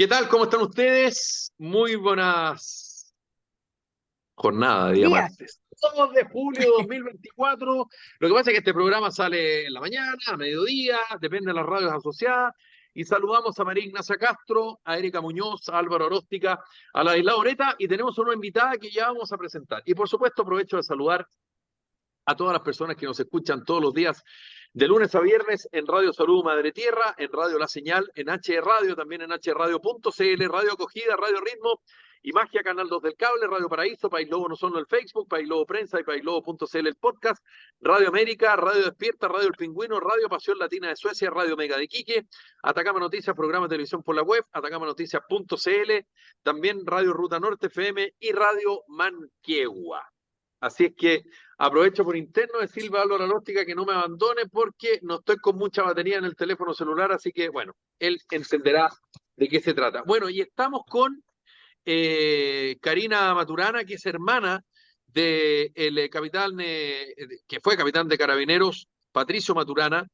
¿Qué tal? ¿Cómo están ustedes? Muy buenas jornadas, día Días. martes. 2 de julio de 2024. Lo que pasa es que este programa sale en la mañana, a mediodía, depende de las radios asociadas. Y saludamos a María Ignacia Castro, a Erika Muñoz, a Álvaro Oróstica, a la Isla Oreta y tenemos una invitada que ya vamos a presentar. Y por supuesto aprovecho de saludar a todas las personas que nos escuchan todos los días, de lunes a viernes, en Radio Salud Madre Tierra, en Radio La Señal, en H Radio, también en hradio.cl, Radio Acogida, Radio Ritmo y Magia Canal 2 del Cable, Radio Paraíso, País Lobo no solo el Facebook, País Lobo Prensa y paislobo.cl el podcast, Radio América, Radio Despierta, Radio El Pingüino, Radio Pasión Latina de Suecia, Radio Mega de Quique, Atacama Noticias, programa de televisión por la web, atacamanoticias.cl, también Radio Ruta Norte FM y Radio Manquehua. Así es que aprovecho por interno de Silva Álvaro Alóstica que no me abandone porque no estoy con mucha batería en el teléfono celular, así que bueno, él entenderá de qué se trata. Bueno, y estamos con Karina Maturana, que es hermana del capitán, que fue capitán de Carabineros, Patricio Maturana,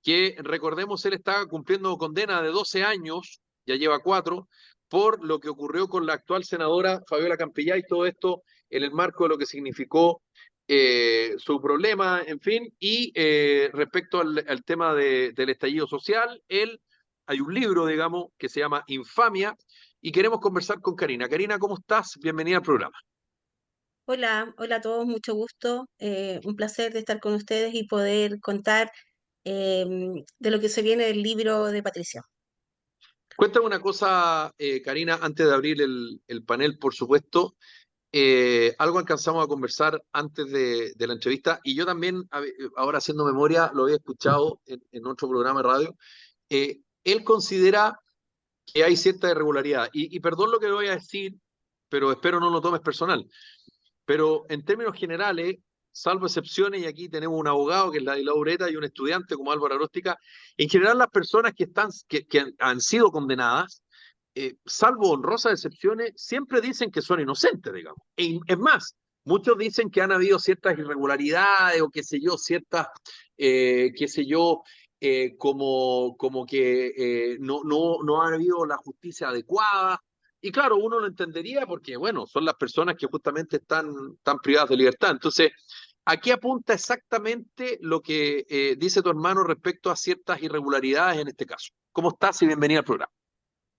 que recordemos, él está cumpliendo condena de 12 años, ya lleva 4, por lo que ocurrió con la actual senadora Fabiola Campillay, todo esto en el marco de lo que significó su problema, en fin, y respecto al tema del estallido social, hay un libro, digamos, que se llama Infamia, y queremos conversar con Karina. Karina, ¿cómo estás? Bienvenida al programa. Hola, hola a todos, mucho gusto. Un placer de estar con ustedes y poder contar de lo que se viene del libro de Patricia. Cuéntame una cosa, Karina, antes de abrir el panel, por supuesto. Algo alcanzamos a conversar antes de la entrevista y yo también, ahora haciendo memoria, lo había escuchado en otro programa de radio. Él considera que hay cierta irregularidad y perdón lo que voy a decir, pero espero no lo tomes personal. Pero en términos generales, salvo excepciones, y aquí tenemos un abogado que es la de la Ureta y un estudiante como Álvaro Aróstica, en general las personas que han sido condenadas, salvo honrosas excepciones, siempre dicen que son inocentes, digamos. Es más, muchos dicen que han habido ciertas irregularidades o qué sé yo, ciertas, qué sé yo, como que no ha habido la justicia adecuada. Y claro, uno lo entendería porque, bueno, son las personas que justamente están privadas de libertad. Entonces, aquí apunta exactamente lo que dice tu hermano respecto a ciertas irregularidades en este caso. ¿Cómo estás y bienvenida al programa?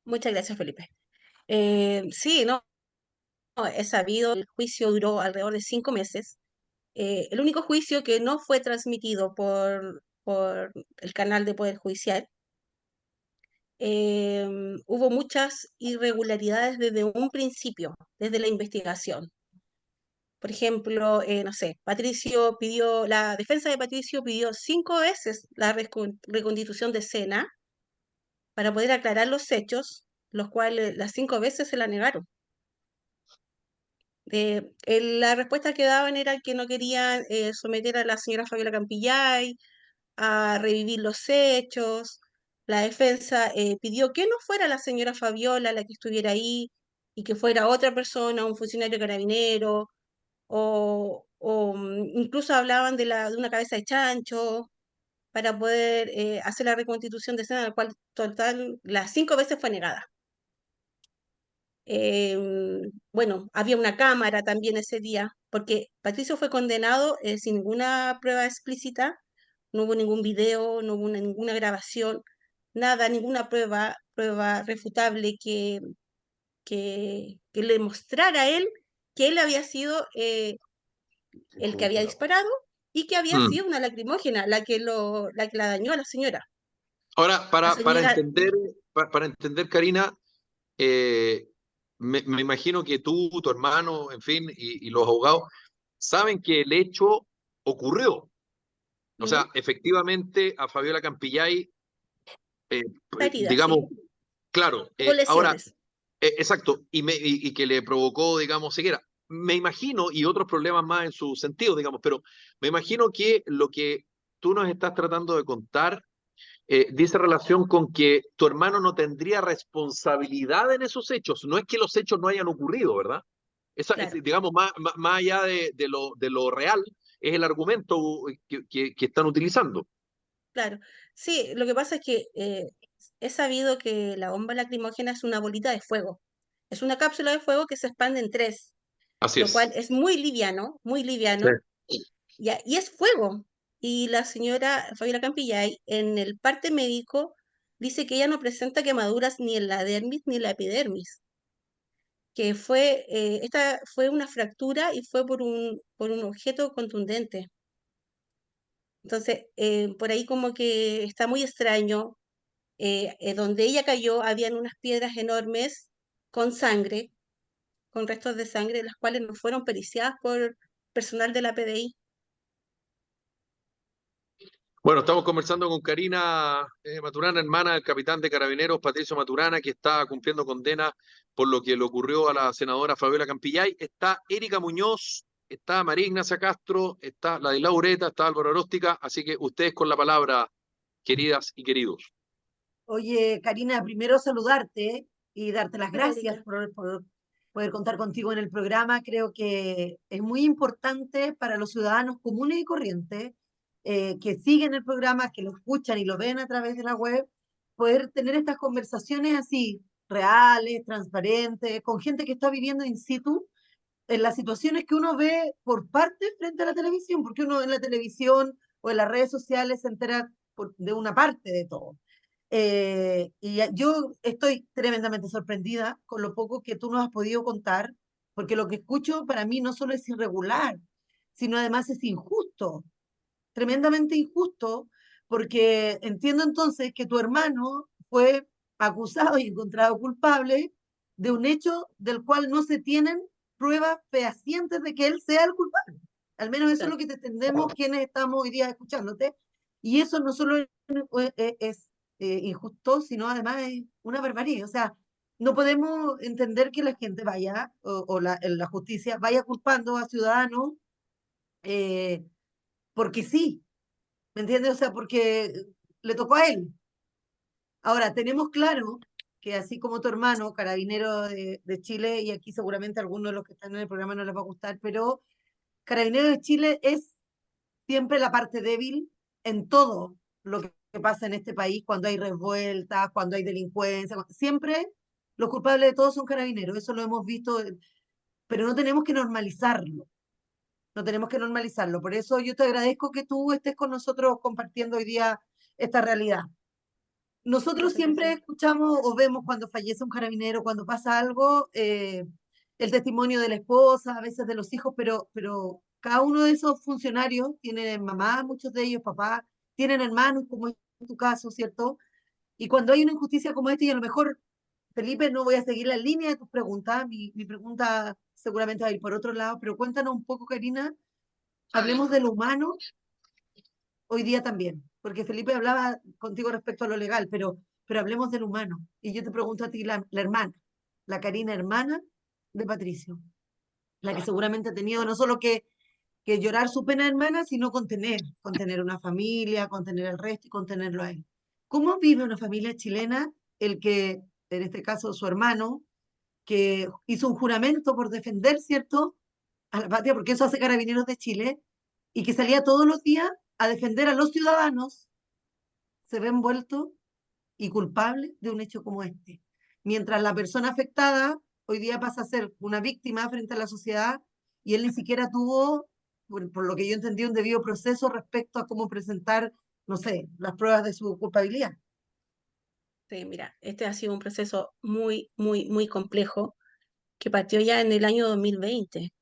Muchas gracias, Felipe. Sí, no, he sabido, el juicio duró alrededor de 5 meses. El único juicio que no fue transmitido por el canal de Poder Judicial. Hubo muchas irregularidades desde un principio, desde la investigación. Por ejemplo, no sé, la defensa de Patricio pidió 5 veces la reconstitución de escena para poder aclarar los hechos, los cuales las 5 veces se la negaron. La respuesta que daban era que no querían someter a la señora Fabiola Campillay a revivir los hechos. La defensa pidió que no fuera la señora Fabiola la que estuviera ahí y que fuera otra persona, un funcionario carabinero, incluso hablaban de una cabeza de chancho para poder hacer la reconstitución de escena, la cual total las 5 veces fue negada. Bueno, había una cámara también ese día, porque Patricio fue condenado sin ninguna prueba explícita, no hubo ningún video, no hubo ninguna grabación, nada, ninguna prueba refutable que le mostrara a él que él había sido el que había disparado y que había Mm. sido una lacrimógena la que la dañó a la señora. Ahora, La para señora, entender, para entender, Karina, eh, me imagino que tú, tu hermano, en fin, y los abogados saben que el hecho ocurrió. O ¿Mm? sea, efectivamente, a Fabiola Campillay, eh, Está herida, digamos, sí, claro, tuvo ahora, lesiones. exacto, y que le provocó, digamos, ceguera. Me imagino, y otros problemas más en su sentido, digamos, pero me imagino que lo que tú nos estás tratando de contar dice relación con que tu hermano no tendría responsabilidad en esos hechos. No es que los hechos no hayan ocurrido, ¿verdad? Claro, Digamos, más allá de lo real, es el argumento que están utilizando. claro. Sí, lo que pasa es que es sabido que la bomba lacrimógena es una bolita de fuego. Es una cápsula de fuego que se expande en tres, Así lo cual es. es muy Sí. liviano, y es fuego. Y la señora Fabiola Campillay, en el parte médico, dice que ella no presenta quemaduras ni en la dermis ni en la epidermis, que esta fue una fractura y fue por un objeto contundente. Entonces, por ahí como que está muy extraño. Donde ella cayó habían unas piedras enormes con sangre, con restos de sangre, las cuales no fueron periciadas por personal de la PDI. Bueno, estamos conversando con Karina Maturana, hermana del capitán de Carabineros Patricio Maturana, que está cumpliendo condena por lo que le ocurrió a la senadora Fabiola Campillay. Está Erika Muñoz, está María Ignacia Castro, está la de Laureta, está Álvaro Aróstica, así que ustedes con la palabra, queridas y queridos. Oye, Karina, primero saludarte y darte las Hola, gracias Erika. por poder contar contigo en el programa. Creo que es muy importante para los ciudadanos comunes y corrientes que siguen el programa, que lo escuchan y lo ven a través de la web, poder tener estas conversaciones así, reales, transparentes, con gente que está viviendo in situ en las situaciones que uno ve por parte frente a la televisión, porque uno en la televisión o en las redes sociales se entera de una parte de todo. Yo estoy tremendamente sorprendida con lo poco que tú nos has podido contar, porque lo que escucho para mí no solo es irregular, sino además es injusto, tremendamente injusto, porque entiendo entonces que tu hermano fue acusado y encontrado culpable de un hecho del cual no se tienen pruebas fehacientes de que él sea el culpable. Al menos eso es Claro, lo que te entendemos quienes estamos hoy día escuchándote. Y eso no solo es injusto, sino además es una barbarie. O sea, no podemos entender que la gente vaya, o la justicia vaya culpando a ciudadanos eh, porque sí, ¿me entiendes? O sea, porque le tocó a él. Ahora, tenemos claro que así como tu hermano, carabinero de Chile, y aquí seguramente a algunos de los que están en el programa no les va a gustar, pero Carabinero de Chile es siempre la parte débil en todo lo que pasa en este país, cuando hay revueltas, cuando hay delincuencia, siempre los culpables de todo son carabineros, eso lo hemos visto, pero no tenemos que normalizarlo, no tenemos que normalizarlo. Por eso yo te agradezco que tú estés con nosotros compartiendo hoy día esta realidad. Nosotros muchas siempre gracias. escuchamos o vemos cuando fallece un carabinero, cuando pasa algo, el testimonio de la esposa, a veces de los hijos, pero cada uno de esos funcionarios tiene mamá, muchos de ellos papá, tienen hermanos, como es tu caso, ¿cierto? Y cuando hay una injusticia como esta, y a lo mejor, Felipe, no voy a seguir la línea de tus preguntas, mi pregunta seguramente va a ir por otro lado, pero cuéntanos un poco, Karina, hablemos de lo humano hoy día también, porque Felipe hablaba contigo respecto a lo legal, pero hablemos del humano. Y yo te pregunto a ti, la hermana, la Karina hermana de Patricio, la que seguramente ha tenido no solo que llorar su pena hermana, sino contener una familia, contener el resto y contenerlo a él. ¿Cómo vive una familia chilena el que, en este caso, su hermano, que hizo un juramento por defender, ¿cierto?, a la patria, porque eso hace Carabineros de Chile, y que salía todos los días a defender a los ciudadanos, se ve envuelto y culpable de un hecho como este. Mientras la persona afectada hoy día pasa a ser una víctima frente a la sociedad y él ni siquiera tuvo, por lo que yo entendí, un debido proceso respecto a cómo presentar, no sé, las pruebas de su culpabilidad. Sí, mira, este ha sido un proceso muy complejo que partió ya en el año 2020.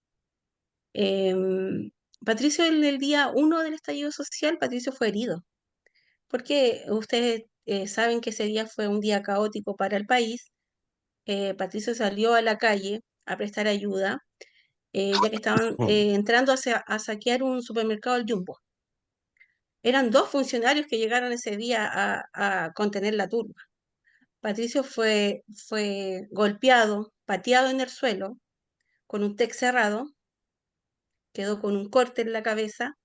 Em, Patricio, en el día uno del estallido social, Patricio fue herido, porque ustedes saben que ese día fue un día caótico para el país. Patricio salió a la calle a prestar ayuda, ya que estaban entrando a saquear un supermercado del Jumbo. Eran dos funcionarios que llegaron ese día a contener la turba. Patricio fue golpeado, pateado en el suelo, con un TEC cerrado, quedó con un corte en la cabeza,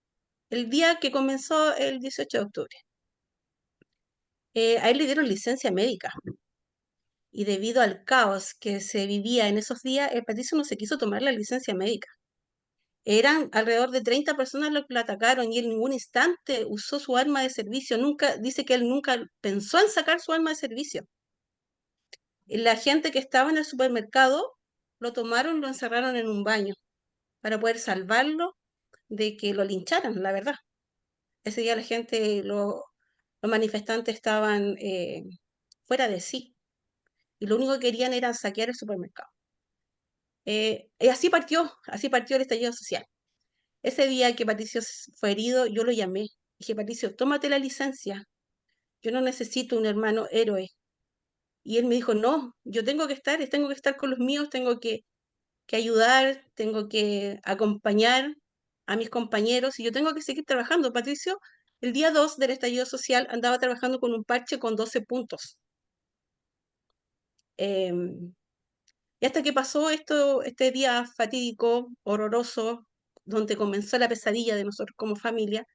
el día que comenzó el 18 de octubre. A él le dieron licencia médica y debido al caos que se vivía en esos días, Patricio no se quiso tomar la licencia médica. Eran alrededor de 30 personas los que lo atacaron y en ningún instante usó su arma de servicio. Nunca, dice que él nunca pensó en sacar su arma de servicio. La gente que estaba en el supermercado lo tomaron, lo encerraron en un baño para poder salvarlo de que lo lincharan, la verdad. Ese día la gente, los manifestantes estaban fuera de sí y lo único que querían era saquear el supermercado. Y así partió el estallido social. Ese día que Patricio fue herido, yo lo llamé. Dije, Patricio, tómate la licencia. Yo no necesito un hermano héroe. Y él me dijo, no, yo tengo que estar con los míos, tengo que ayudar, tengo que acompañar a mis compañeros y yo tengo que seguir trabajando. Patricio, el día 2 del estallido social andaba trabajando con un parche con 12 puntos. Em, y hasta que pasó este día fatídico, horroroso, donde comenzó la pesadilla de nosotros como familia,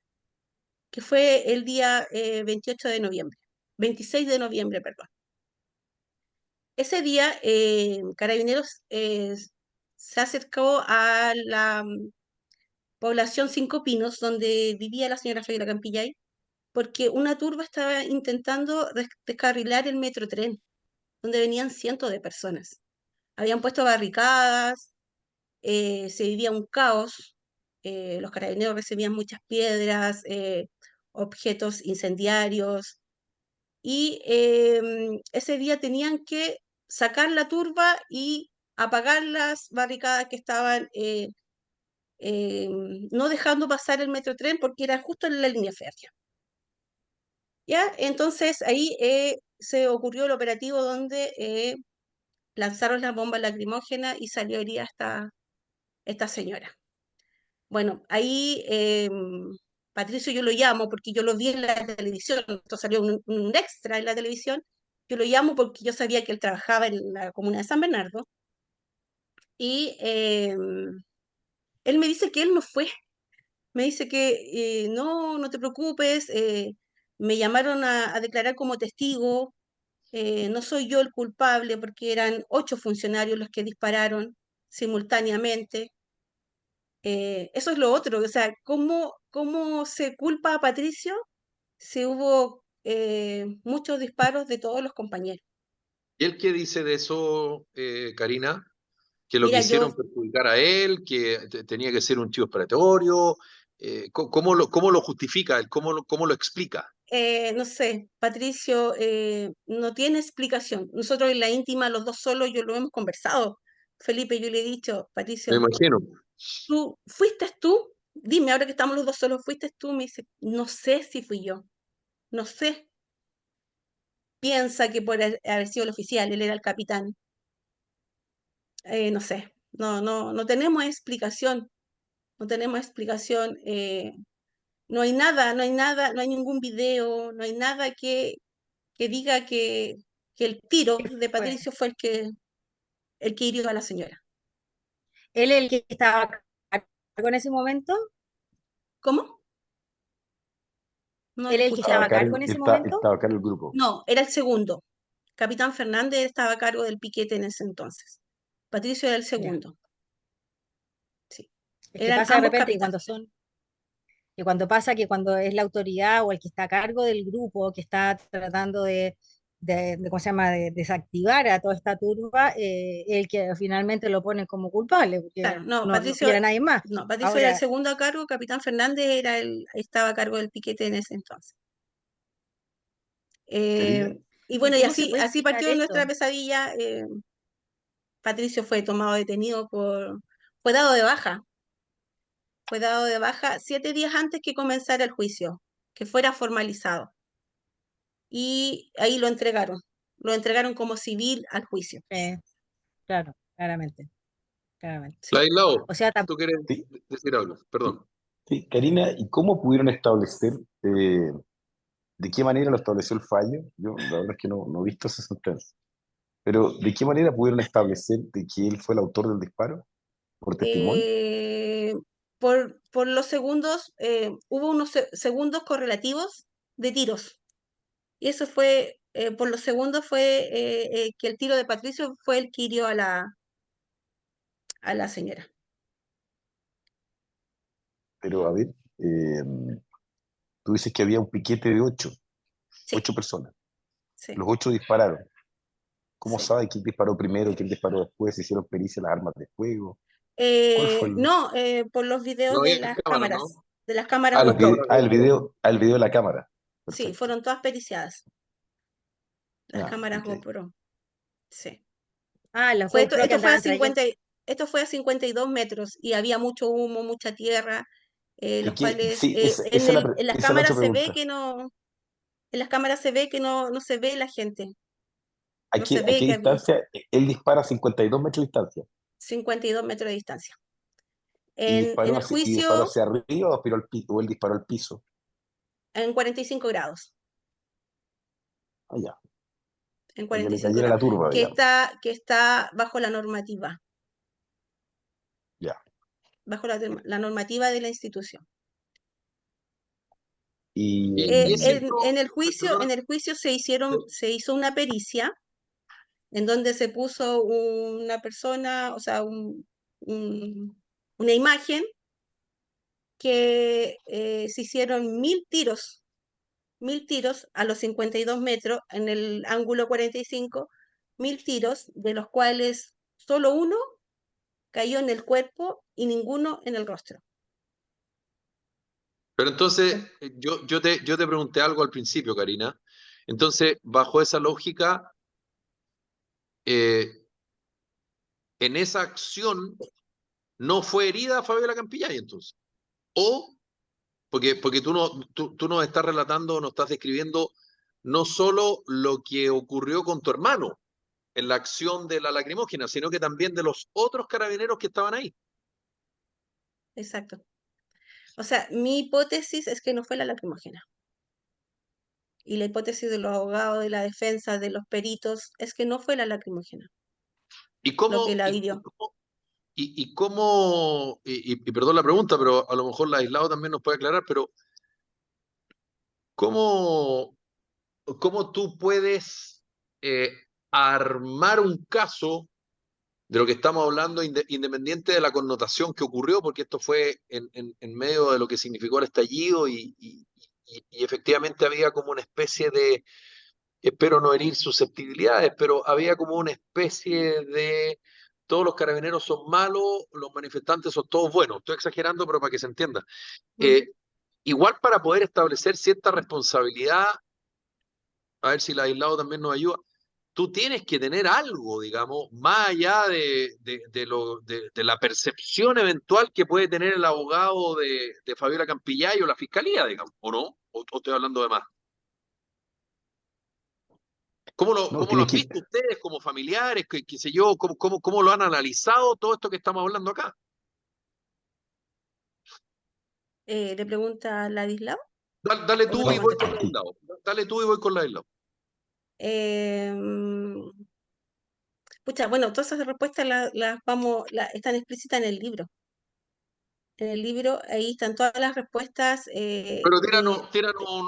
que fue el día 28 de noviembre, 26 de noviembre, perdón. Ese día, Carabineros se acercó a la población Cinco Pinos, donde vivía la señora Fabiola Campillay, porque una turba estaba intentando descarrilar el Metrotren, donde venían cientos de personas. Habían puesto barricadas, se vivía un caos, los carabineros recibían muchas piedras, objetos incendiarios, y ese día tenían que sacar la turba y apagar las barricadas que estaban no dejando pasar el Metrotren porque era justo en la línea férrea. ¿Ya? Entonces ahí se ocurrió el operativo donde lanzaron las bombas lacrimógenas y salió herida esta señora. Bueno, ahí Patricio yo lo llamo porque yo lo vi en la televisión, esto salió un extra en la televisión, yo lo llamo porque yo sabía que él trabajaba en la comuna de San Bernardo y él me dice que él no fue, me dice que no, no te preocupes, me llamaron a declarar como testigo, no soy yo el culpable porque eran 8 funcionarios los que dispararon simultáneamente. Eso es lo otro, o sea, ¿cómo se culpa a Patricio si hubo muchos disparos de todos los compañeros? ¿Y él qué dice de eso, Karina? Que lo Mira, quisieron perjudicar a él, que tenía que ser un chivo expiatorio. ¿Cómo lo justifica él? ¿Cómo lo explica? no sé, Patricio no tiene explicación. Nosotros en la íntima, los dos solos, yo lo hemos conversado. Felipe, yo le he dicho, Me Patricio, imagino. ¿fuiste tú? Dime, ahora que estamos los dos solos, ¿fuiste tú? Me dice, no sé si fui yo, no sé. Piensa que por haber sido el oficial, él era el capitán. No sé, no tenemos explicación, no tenemos explicación. No hay nada, no hay nada, no hay ningún video, no hay nada que diga que el tiro ¿Qué de fue? Patricio fue el que hirió a la señora. ¿Él el que estaba a cargo en ese momento? ¿Cómo? No ¿Él te el que escuché estaba Estaba a bien. acá, cargo en ese momento? estaba acá en el grupo. No, era el segundo. Capitán Fernández estaba a cargo del piquete en ese entonces. Patricio era el Ya. segundo. Sí. Es que Eran pasa de ambos repente capitanes. que cuando pasa que cuando es la autoridad o el que está a cargo del grupo que está tratando ¿cómo se llama?, de desactivar a toda esta turba, el que finalmente lo pone como culpable, Claro, porque no, no Patricio, quiere a nadie más. no, Patricio era el Ahora, segundo a cargo, Capitán Fernández estaba a cargo del piquete en ese entonces. Karina, Y ¿y bueno, y cómo se así, puede así explicar partió nuestra esto? pesadilla. Patricio fue tomado detenido fue dado de baja. Fue dado de baja 7 días antes que comenzara el juicio, que fuera formalizado. Y ahí lo entregaron. Lo entregaron como civil al juicio. Claro, claramente, claramente. Sí. Ladislao, O sea, ¿tú quieres sí, decir algo? Perdón. sí, Karina, ¿y cómo pudieron establecer, de qué manera lo estableció el fallo? Yo la verdad es que no he visto esa sentencia, pero ¿de qué manera pudieron establecer de que él fue el autor del disparo? ¿Por testimonio? Eh, por los segundos, hubo unos segundos correlativos de tiros. Y eso fue, por los segundos fue que el tiro de Patricio fue el que hirió a la señora. pero a ver, eh, tú dices que había un piquete de ocho Sí, personas. sí, Los 8 dispararon. ¿Cómo sí. sabe quién disparó primero, quién disparó después? ¿Se hicieron pericia las armas de fuego? ¿Cuál fue el...? No, por los No videos había cámara, ¿no? de las cámaras Ah, Las GoPro. cámaras de video. el video de la cámara. Sí, Perfecto. fueron todas periciadas, las Ah, cámaras ok. GoPro. Sí. Ah, los Fue esto, GoPro que esto fue a andaban trayendo. 50, esto fue a 52 metros y había mucho humo, mucha tierra, ¿Y los qué? cuales Sí, en las esa es la otra cámaras se ve pregunta. que no, en las cámaras se ve que no se ve la gente, no se A ve qué que había distancia? Él dispara a 52 metros de distancia. 52 metros de distancia. ¿Y En el disparó juicio, hacia arriba o aspiró al piso? ¿O él disparó al piso? en 45 grados, Ah, ya. en Para que le 45 cayera la grados, turba, digamos. que está bajo la normativa, Ya. bajo la normativa de la institución. Y Y es cierto, perdona, En el juicio se hizo una pericia en donde se puso una persona, o sea, una imagen que se hicieron 1000 tiros a los 52 metros en el ángulo 45, 1000 tiros, de los cuales solo uno cayó en el cuerpo y ninguno en el rostro. pero entonces yo te pregunté algo al principio, Karina. Entonces, bajo esa lógica, eh, en esa acción no fue herida Fabiola Campillay, entonces. O, porque tú nos estás relatando, nos estás describiendo no solo lo que ocurrió con tu hermano en la acción de la lacrimógena, sino que también de los otros carabineros que estaban ahí. Exacto. O sea, mi hipótesis es que no fue la lacrimógena. Y la hipótesis de los abogados, de la defensa, de los peritos, es que no fue la lacrimógena ¿Y lo que cómo, la y, hirió. y cómo, y perdón la pregunta, pero a lo mejor la aislado también nos puede aclarar, pero ¿cómo, cómo tú puedes eh, armar un caso de lo que estamos hablando, independiente de la connotación que ocurrió, porque esto fue en medio de lo que significó el estallido y efectivamente había como una especie de, espero no herir susceptibilidades, pero había como una especie de todos los carabineros son malos, los manifestantes son todos buenos. Estoy exagerando, pero para que se entienda. Eh, igual para poder establecer cierta responsabilidad, a ver si el aislado también nos ayuda, tú tienes que tener algo, digamos, más allá de la percepción eventual que puede tener el abogado de Fabiola Campillay o la fiscalía, digamos, ¿o no? ¿O estoy hablando de más? no, ¿Cómo lo tiene han que, visto ustedes como familiares? Qué sé yo? ¿Cómo lo han analizado todo esto que estamos hablando acá? Le pregunta Ladislao, Dale o me tú va y a voy con contestar. la aislado. Dale tú y voy con la aislado. Eh, Pucha, bueno, todas esas respuestas están explícitas en el libro. En el libro ahí están todas las respuestas Pero tíranos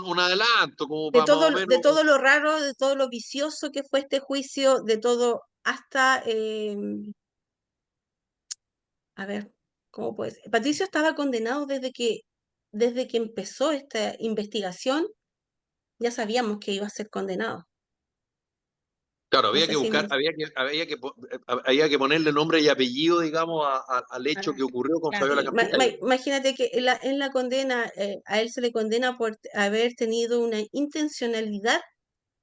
un adelanto, como de para más o de menos. todo lo raro, de todo lo vicioso que fue este juicio, de todo hasta, a ver, ¿cómo puede ser? Patricio estaba condenado desde que empezó esta investigación, ya sabíamos que iba a ser condenado. Claro, No había sé que si buscar, me... había que ponerle nombre y apellido, digamos, al hecho que ocurrió con Claro. Fabiola Sí, Campillay. imagínate que en la condena, a él se le condena por haber tenido una intencionalidad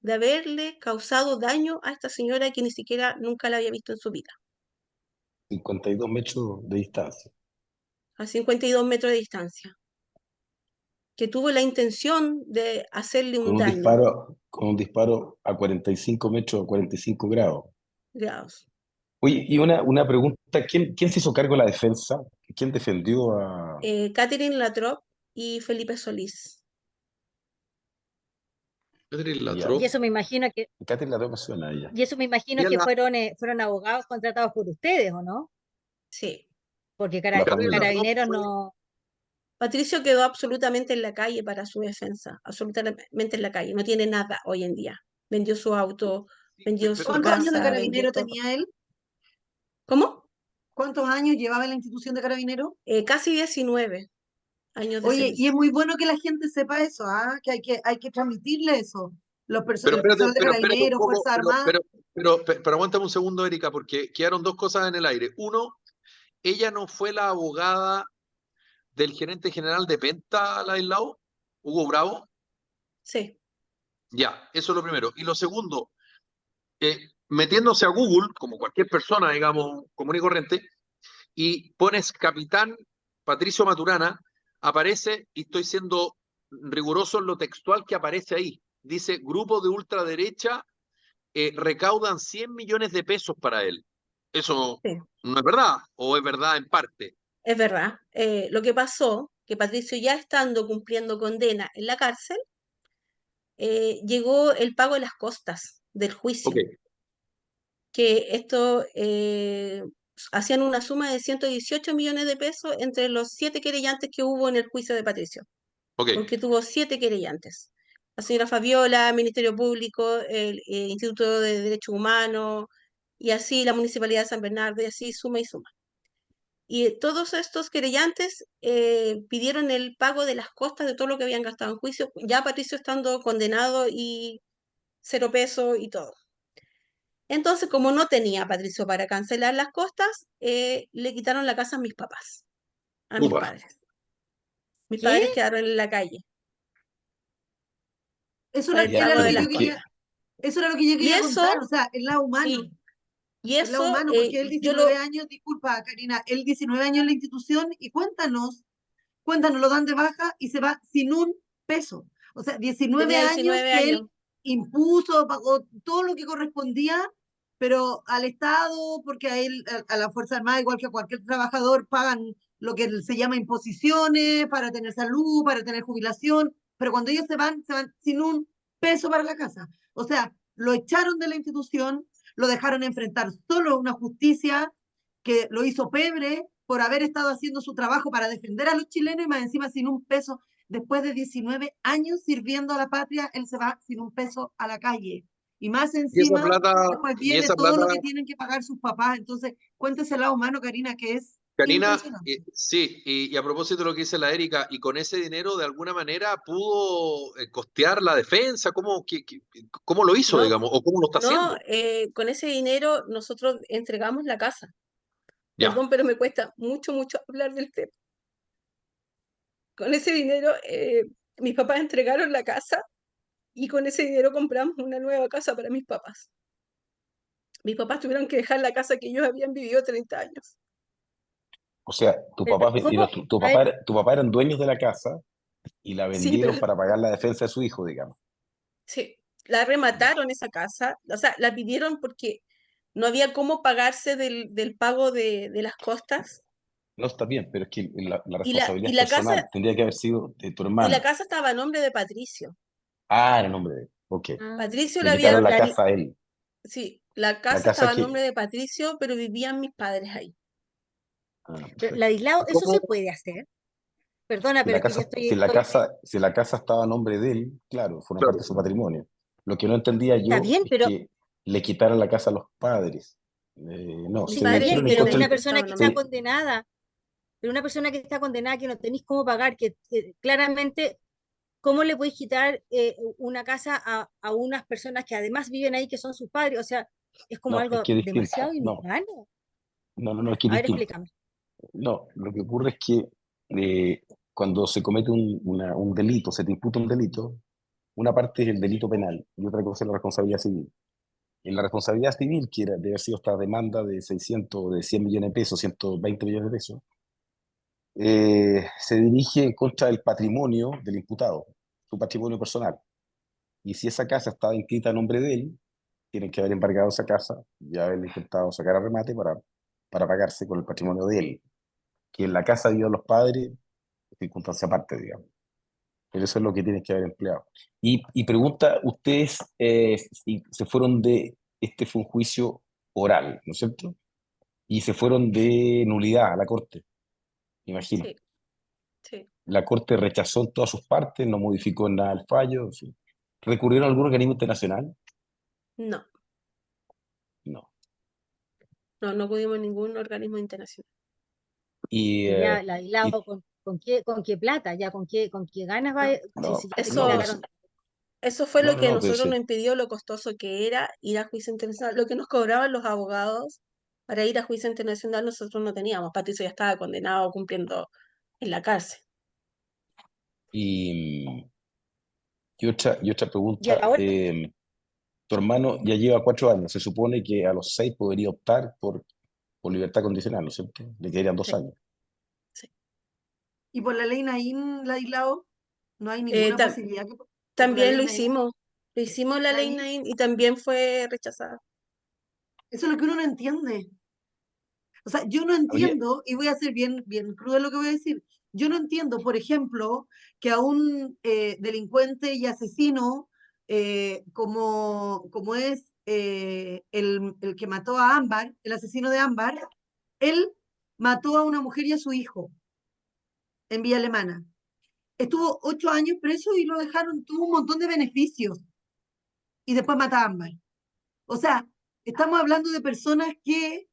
de haberle causado daño a esta señora que ni siquiera nunca la había visto en su vida, 52 metros de distancia. a 52 metros de distancia, que tuvo la intención de hacerle un daño, Con un disparo a 45 metros, a 45 grados. grados. Oye, y una pregunta, ¿quién se hizo cargo de la defensa? ¿Quién defendió a Catherine Latrop y Felipe Solís. Catherine ya? Y Latrop. eso me imagino que, Catherine la me suena a ella. y eso me imagino Y a que la, fueron abogados contratados por ustedes, ¿o no? Sí. Porque La Catherine familia. Latrop Carabineros fue, no. Patricio quedó absolutamente en la calle para su defensa, absolutamente en la calle, no tiene nada hoy en día. Vendió su auto, vendió su ¿Cuántos años de casa, vendió carabinero todo. tenía él? ¿Cómo? ¿Cuántos años llevaba en la institución de carabinero? Casi 19. años de Oye, y es servicio. muy bueno que la gente sepa eso, ¿ah? Que hay que transmitirle eso. Pero El espérate, personal de espérate un Carabineros, poco, Fuerzas Armadas, pero aguántame un segundo, Erika, porque quedaron dos cosas en el aire. Uno, ella no fue la abogada del gerente general de Penta, Ladislao, Hugo Bravo. Sí, Ya, eso es lo primero. Y lo segundo, metiéndose a Google, como cualquier persona, digamos, común y corriente, y pones capitán Patricio Maturana, aparece, y estoy siendo riguroso en lo textual que aparece ahí. Dice, grupo de ultraderecha recaudan 100 millones de pesos para él. ¿Eso sí, no es verdad? ¿O es verdad en parte? es verdad. Lo que pasó, que Patricio ya estando cumpliendo condena en la cárcel, llegó el pago de las costas del Ok, juicio, que esto hacían una suma de 118 millones de pesos entre los 7 querellantes que hubo en el juicio de Patricio, ok. porque tuvo 7 querellantes. La señora Fabiola, Ministerio Público, el Instituto de Derechos Humanos, y así la Municipalidad de San Bernardo, y así suma y suma. Y todos estos querellantes pidieron el pago de las costas de todo lo que habían gastado en juicio, ya Patricio estando condenado y 0 pesos y todo. Entonces, como no tenía Patricio para cancelar las costas, le quitaron la casa a mis papás, a mis Upa. padres. Mis ¿Qué? padres quedaron en la calle eso para era, el Ya, era pago lo de que pero yo las ¿y qué? quería, costas. eso era lo que yo Y quería eso, contar, o sea, sí, y el lado eso humano, porque él yo 19 lo, años, disculpa, Karina, él 19 años en la institución y cuéntanos, lo dan de baja y se va sin un peso. O sea, 19 tenía años 19 que años. él impuso, pagó todo lo que correspondía, pero al Estado, porque a él, a la Fuerza Armada, igual que a cualquier trabajador, pagan lo que se llama imposiciones para tener salud, para tener jubilación, pero cuando ellos se van sin un peso para la casa. O sea, lo echaron de la institución, lo dejaron enfrentar solo una justicia que lo hizo pebre por haber estado haciendo su trabajo para defender a los chilenos y más encima sin un peso. Después de 19 años sirviendo a la patria, él se va sin un peso a la calle. Y más Y esa encima, plata, después y viene esa todo plata, lo que tienen que pagar sus papás. Entonces, cuéntese el lado humano, Karina, que es Karina, impresionante. sí, y a propósito de lo que dice la Erika, y con ese dinero de alguna manera pudo costear la defensa, ¿cómo lo hizo, No, digamos, o cómo lo está no, haciendo? con ese dinero nosotros entregamos la casa. Ya, Perdón, pero me cuesta mucho, mucho hablar del tema. Con ese dinero, mis papás entregaron la casa y con ese dinero compramos una nueva casa para mis papás. Mis papás tuvieron que dejar la casa que ellos habían vivido 30 años. O sea, Pero ¿cómo? A ver, tu papá eran dueños de la casa y la Sí, vendieron pero para pagar la defensa de su hijo, digamos. sí, la Ya. remataron esa casa, o sea, la pidieron porque no había cómo pagarse del pago de las costas No está bien, pero es que la y la, responsabilidad y es la casa, personal. Tendría que haber sido de tu y la hermano. casa estaba a nombre de Patricio. Ah, el nombre de él. Ok. ah, Patricio Le la había, quitaron la casa a él. sí, la La casa casa estaba a que. nombre de Patricio, pero vivían mis padres ahí. Ah, pero, perfecto. Ladislao, ¿y ¿eso se cómo? puede hacer? Perdona, Si pero la es que yo casa, estoy, si la estoy, casa, si la casa estaba a nombre de él, claro, forma parte Claro. de su patrimonio. Lo que no entendía está yo bien, es pero que le quitaran la casa a los padres. No, Mis se está padres bien, dirigieron en pero contra vivieron, una del. persona estaban a que está nombre. Se, condenada, pero una persona que está condenada que no tenéis cómo pagar, que claramente, ¿cómo le podéis quitar una casa a unas personas que además viven ahí, que son sus padres? O sea, es como no, es algo que es demasiado distinto. No, inhumano. no, es que es A ver, distinto. explícame. No, lo que ocurre es que cuando se comete un delito, se te imputa un delito, una parte es el delito penal y otra cosa es la responsabilidad civil. En la responsabilidad civil, que debe haber sido esta demanda de 600, de 100 millones de pesos, 120 millones de pesos, se dirige en contra del patrimonio del imputado, su patrimonio personal. Y si esa casa estaba inscrita a nombre de él, tienen que haber embargado esa casa y haber intentado sacar a remate para pagarse con el patrimonio de él. Que en la casa vivían los padres, circunstancia aparte, digamos. Pero eso es lo que tienen que haber empleado. Y pregunta, ustedes si se fueron de, este fue un juicio oral, ¿no es cierto? Y se fueron de nulidad a la Corte, imagino. Sí, sí. La Corte rechazó en todas sus partes, no modificó en nada el fallo, en fin. ¿Recurrieron a algún organismo internacional? No, No. no, no acudimos a ningún organismo internacional. Y, Y eh, ya Ladislao, y con con qué plata, ya, con qué ganas va, No, si No, ya te Eso, no, pero declararon. eso fue lo que a pero nosotros sí. nos impidió lo costoso que era ir a juicio internacional. Lo que nos cobraban los abogados para ir a juicio internacional nosotros no teníamos. Patricio ya estaba condenado cumpliendo en la cárcel. Y, y otra Y pregunta, ahora, tu hermano ya lleva 4 años, se supone que a los 6 podría optar por libertad condicional, ¿no es cierto? Le quedarían 2 años. Sí. y por la ley Naín, Ladislao, no hay Eh, ninguna tam- posibilidad que por la También ley Naín, lo hicimos la ley Naín, Nain y también fue rechazada. eso es lo que uno no entiende. O sea, yo no Habría, entiendo, y voy a ser bien, bien crudo en lo que voy a decir, yo no entiendo, por ejemplo, que a un delincuente y asesino como es el que mató a Ámbar, el asesino de Ámbar, él mató a una mujer y a su hijo en Villa Alemana. Estuvo 8 años preso y lo dejaron, tuvo un montón de beneficios y después mata a Ámbar. O sea, estamos hablando de personas que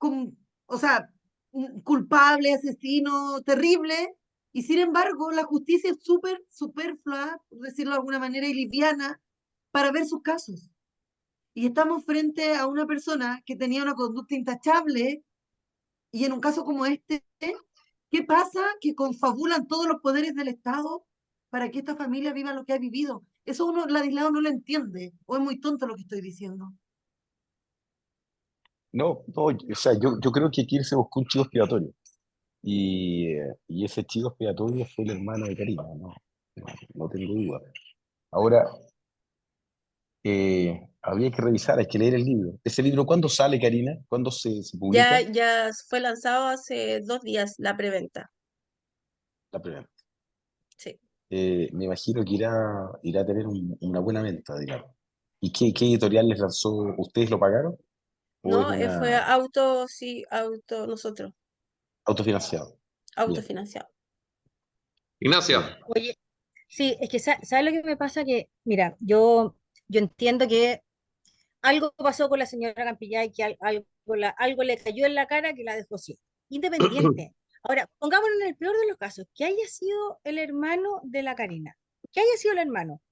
o sea, un culpable, asesino, terrible, y sin embargo la justicia es súper superflua, por decirlo de alguna manera, y liviana para ver sus casos. Y estamos frente a una persona que tenía una conducta intachable y en un caso como este, ¿qué pasa? Que confabulan todos los poderes del Estado para que esta familia viva lo que ha vivido. Eso uno, Ladislao, no lo entiende, o es muy tonto lo que estoy diciendo. no, o sea, yo creo que aquí se buscó un chivo expiatorio. Y ese chivo expiatorio fue el hermano de Karina, no tengo duda. Ahora, habría que revisar, hay que leer el libro. ¿Ese libro cuándo sale, Karina? ¿Cuándo se publica? Ya fue lanzado hace 2 días la preventa. La primera. Sí. Me imagino que irá a tener una buena venta, digamos. ¿Y qué editorial les lanzó? ¿Ustedes lo pagaron? ¿O es No, fue una sí, nosotros, autofinanciado? Bien, autofinanciado. Ignacia, bien. oye, sí, es que ¿sabes lo que me pasa? Que, mira, yo entiendo que algo pasó con la señora Campillay, que algo le cayó en la cara que la dejó así. Independiente. Ahora, pongámonos en el peor de los casos, que haya sido el hermano de la Karina, que haya sido el hermano.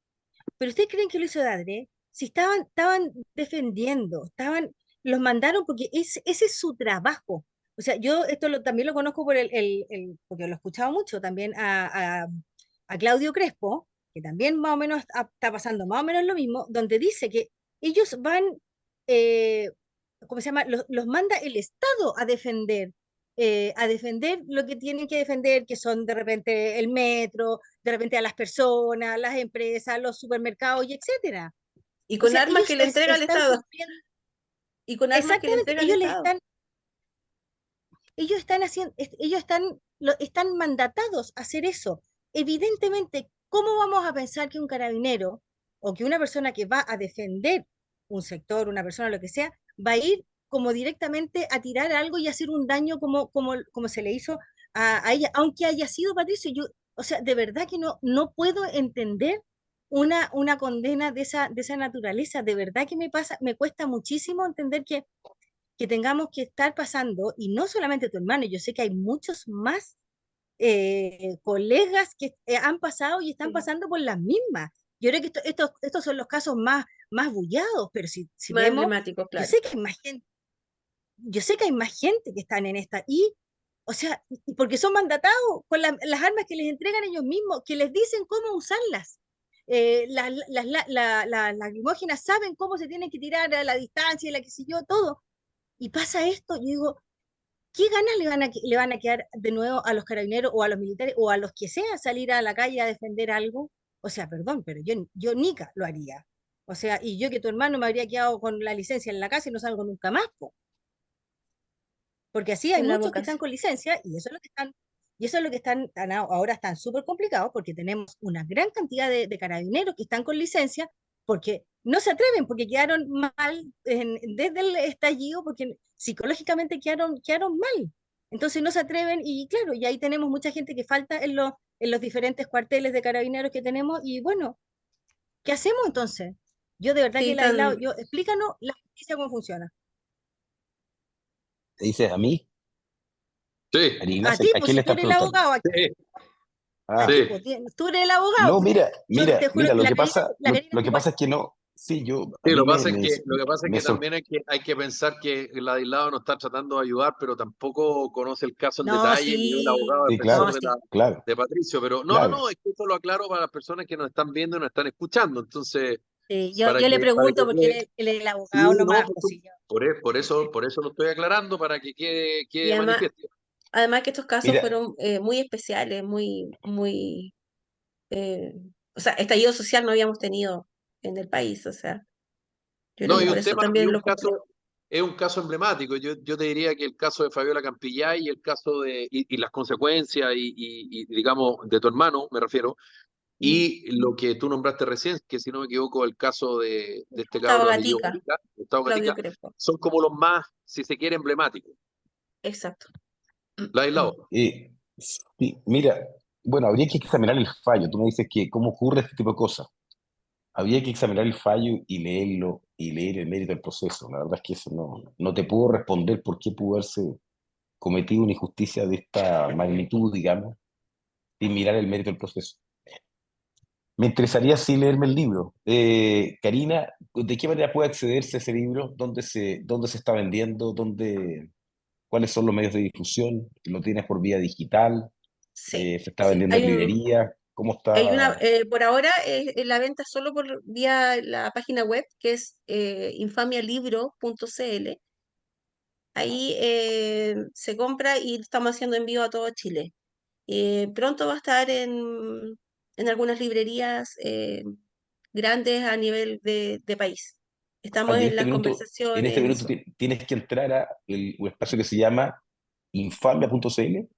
Pero ¿ustedes creen que lo hizo de adrede? Si estaban defendiendo, los mandaron porque ese es su trabajo. O sea, yo también lo conozco por porque lo he escuchado mucho también a Claudio Crespo, que también más o menos está pasando más o menos lo mismo, donde dice que ellos van, eh, ¿cómo se llama? Los manda el Estado a defender lo que tienen que defender, que son de repente el metro, de repente a las personas, las empresas, los supermercados y etcétera. Y O con sea, armas ellos que le entrega el están Estado. cumpliendo, Y con armas que le exactamente, entrega el Estado. ellos están haciendo, están mandatados a hacer eso. Evidentemente, ¿cómo vamos a pensar que un carabinero o que una persona que va a defender un sector, una persona, lo que sea, va a ir como directamente a tirar algo y hacer un daño como se le hizo a ella, aunque haya sido Patricio? O sea, de verdad que no puedo entender una condena de esa naturaleza. De verdad que me cuesta muchísimo entender que tengamos que estar pasando, y no solamente tu hermano, yo sé que hay muchos más colegas que han pasado y están Sí. pasando por las mismas. Yo creo que estos son los casos más bullados, pero si Más vemos, emblemático, yo claro. sé que hay más gente, yo sé que hay más gente que están en esta, o sea, y porque son mandatados con las armas que les entregan ellos mismos, que les dicen cómo usarlas. Las lacrimógenas saben cómo se tienen que tirar a la distancia, la que sé yo, todo. Y pasa esto, yo digo, ¿qué ganas le van a quedar de nuevo a los carabineros o a los militares o a los que sea salir a la calle a defender algo? O sea, perdón, pero yo Nica lo haría. O sea, y yo que tu hermano me habría quedado con la licencia en la casa y no salgo nunca más, po. Porque así hay En la muchos que vocación. están con licencia y eso es lo que ahora están súper complicados porque tenemos una gran cantidad de carabineros que están con licencia porque no se atreven, porque quedaron mal desde el estallido, porque psicológicamente quedaron mal. Entonces no se atreven y claro, y ahí tenemos mucha gente que falta en los diferentes cuarteles de carabineros que tenemos y bueno, ¿qué hacemos entonces? Yo de verdad que Sí, explícanos la justicia cómo funciona. ¿Te dices a mí? Sí, Karina, A ti, ¿a pues quién si le tú estás eres el preguntando? abogado, sí, a Ah, ti, sí. pues tú eres el abogado, no, pues. mira, Yo te juro mira, que lo que pasa, La Karina lo es que igual. pasa es que no, sí, a Sí, mí lo que pasa es me que sor- también hay que pensar que el Ladislao no está tratando de ayudar, pero tampoco conoce el caso en No, detalle, ni es el sí, abogado sí, defensor no, claro, de sí. claro, de Patricio. Pero claro. no, es que esto lo aclaro para las personas que nos están viendo y nos están escuchando. Entonces, Sí, yo le para que pregunto porque quede, él es el sí, abogado no, nomás, pues sí, yo. por eso lo estoy aclarando, para que Y quede además, manifiesto. además que estos casos Mira, fueron muy especiales, muy, eh, o sea, estallido social no habíamos tenido en el país, o sea, yo creo No, que por eso y también lo complejo. es un caso emblemático. Yo te diría que el caso de Fabiola Campillay y el caso y las consecuencias digamos, de tu hermano, me refiero, Mm. y lo que tú nombraste recién, que si no me equivoco, el caso de este Gustavo cabro apellido Gatica, Gatica, Gustavo Claudio Gatica, Crespo, son como los más, si se quiere, emblemáticos. exacto. Ladislao. sí, mira, bueno, habría que examinar el fallo. Tú me dices que cómo ocurre este tipo de cosas. Habría que examinar el fallo y leerlo y leer el mérito del proceso. La verdad es que eso no te puedo responder por qué pudo haberse cometido una injusticia de esta magnitud, digamos, sin mirar el mérito del proceso. Me interesaría sí leerme el libro. Karina, ¿de qué manera puede accederse a ese libro? Dónde se está vendiendo? ¿Cuáles son los medios de difusión? ¿Lo tienes por vía digital? Sí, ¿Se está sí. vendiendo en librería? ¿Cómo Hay está? una, por ahora la venta solo por vía la página web que es infamialibro.cl. Ahí se compra y estamos haciendo envío a todo Chile. Pronto va a estar en algunas librerías grandes a nivel de país. Estamos Y en las en conversaciones este en minuto eso. tienes que entrar a un espacio que se llama infamia.cl,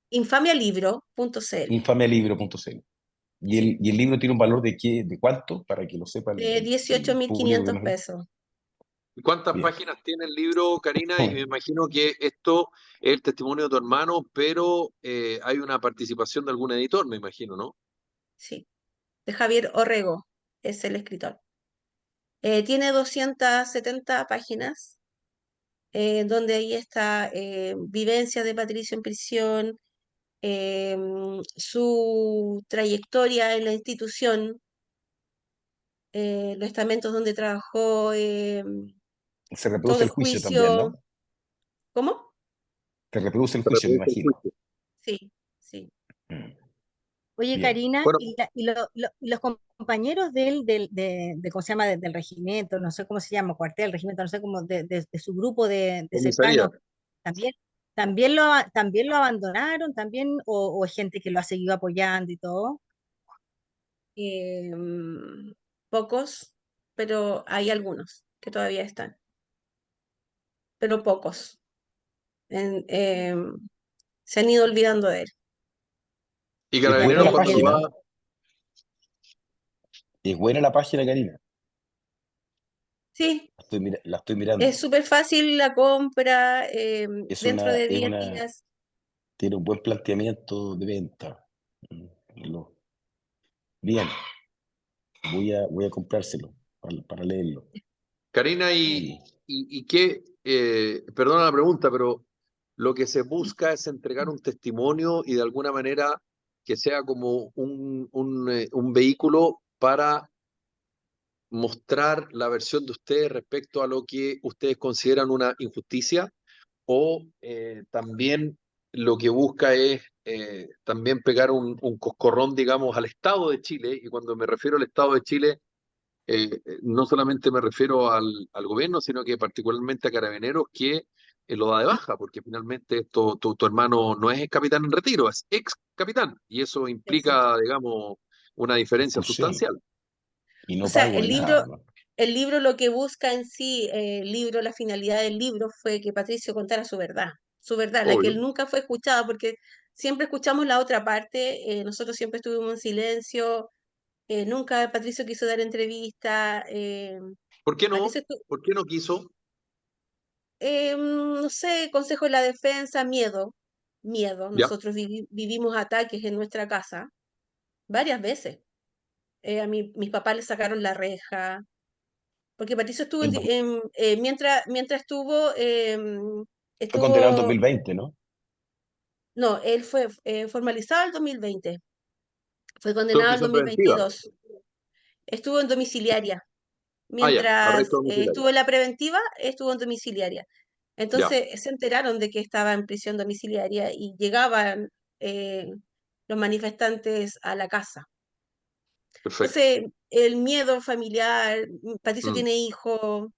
Infamialibro.cl. infamialibro.cl. Sí, Y el libro tiene un valor de cuánto? Para que lo sepa dieciocho el mil público que quinientos nos ve. pesos. ¿Cuántas Bien. páginas tiene el libro, Karina? Y me imagino que esto es el testimonio de tu hermano, pero hay una participación de algún editor, me imagino, ¿no? Sí, de Javier Orrego es el escritor. Tiene 270 páginas, donde ahí está vivencia de Patricio en prisión, su trayectoria en la institución, los estamentos donde trabajó, Se reproduce todo el el juicio también, juicio. ¿no? ¿Cómo? Se reproduce el Se juicio, me reproduce el imagino. juicio. Sí, sí. Mm, Oye, bien. Karina, Bueno, y los compañeros ¿cómo se llama? Del regimiento, no sé cómo se llama, cuartel, regimiento, no sé cómo, de su grupo de comisaría. cercanos, también, también lo abandonaron, también, o es gente que lo ha seguido apoyando y todo. Pocos, pero hay algunos que todavía están, pero pocos. En- em, Se han ido olvidando de él. Y Es buena Carabineros la cuando página, va, ¿eh? Es buena la página, Karina. Sí, La estoy es mirando. súper fácil la compra, dentro de Es 10 una, días. tiene un buen planteamiento de venta. Mm, lo- Bien, voy a comprárselo para leerlo. Karina, Y y qué, perdona la pregunta, pero lo que se busca es entregar un testimonio y de alguna manera que sea como un vehículo para mostrar la versión de ustedes respecto a lo que ustedes consideran una injusticia, o también lo que busca es también pegar un coscorrón, digamos, al Estado de Chile. Y cuando me refiero al Estado de Chile, no solamente me refiero al gobierno, sino que particularmente a Carabineros, que lo da de baja, porque finalmente tu hermano no es capitán en retiro, es ex capitán, y eso Exacto. implica, digamos, una diferencia expulsión. sustancial. Y O no sea, pago de nada, además. el libro lo que busca en sí, el libro, la finalidad del libro fue que Patricio contara su verdad, la que Obvio. él nunca fue escuchado, porque siempre escuchamos la otra parte, nosotros siempre estuvimos en silencio, nunca Patricio quiso dar entrevista, ¿Por qué no? Patricio, ¿Por qué no quiso? no sé, Consejo de la Defensa, miedo, Ya. nosotros vivimos ataques en nuestra casa varias veces. Mis papás le sacaron la reja, porque Patricio estuvo Él mientras estuvo, fue condenado en estuvo, 2020, ¿no? No, él fue formalizado el 2020, fue Tuvo en condenado el prisión preventiva. 2022, estuvo en domiciliaria. Ya, arresto Mientras domiciliario. estuvo en la preventiva, estuvo en domiciliaria. Ya, Entonces se enteraron de que estaba en prisión domiciliaria y llegaban eh, los manifestantes a la casa. perfecto. Entonces, el miedo familiar, Patricio Mm. tiene hijos,